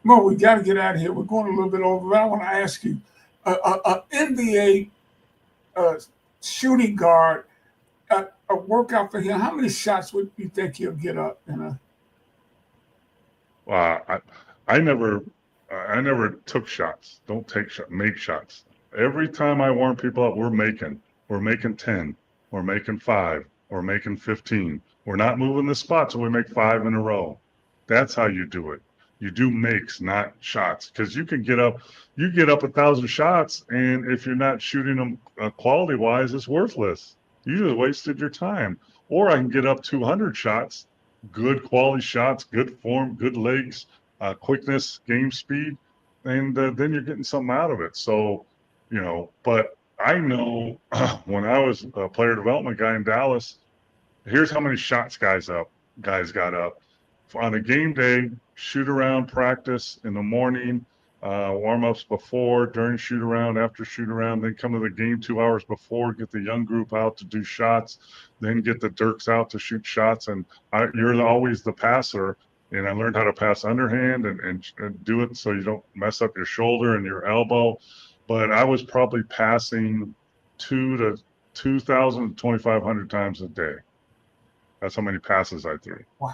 Mo, we got to get out of here. We're going a little bit over, but I want to ask you, NBA shooting guard, a workout for him, how many shots would you think he'll get up in a? I never took shots. Don't take shots. Make shots. Every time I warm people up, we're making 10, we're making 5, we're making 15. We're not moving the spot till we make 5 in a row. That's how you do it. You do makes, not shots, because you get up 1,000 shots, and if you're not shooting them quality-wise, it's worthless. You just wasted your time. Or I can get up 200 shots, good quality shots, good form, good legs, quickness, game speed, and then you're getting something out of it. So, but I know when I was a player development guy in Dallas, here's how many shots guys got up. On a game day, shoot around practice in the morning, warm-ups before, during shoot around, after shoot around, then come to the game 2 hours before, get the young group out to do shots, then get the Dirks out to shoot shots. And you're always the passer. And I learned how to pass underhand and do it so you don't mess up your shoulder and your elbow. But I was probably passing 2,000 to 2,500 times a day. That's how many passes I threw. Wow.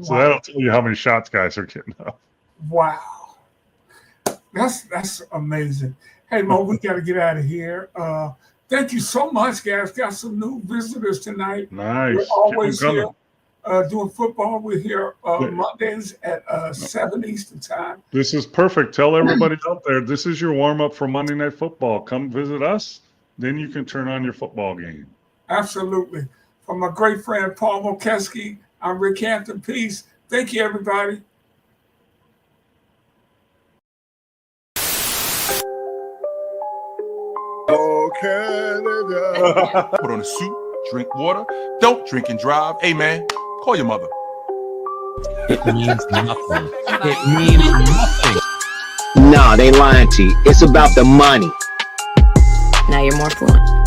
So that'll tell you how many shots guys are getting up. Wow. That's amazing. Hey, Mo, we got to get out of here. Thank you so much, guys. Got some new visitors tonight. Nice. We're always here doing football. We're here Mondays at 7 Eastern time. This is perfect. Tell everybody out there, this is your warm-up for Monday Night Football. Come visit us. Then you can turn on your football game. Absolutely. From my great friend, Paul Mokeski, I'm Rick Hampton. Peace. Thank you, everybody. Oh, Canada. Put on a suit, drink water, don't drink and drive. Hey, man, call your mother. It means nothing. It means nothing. Nah, they lying to you. It's about the money. Now you're more fluent.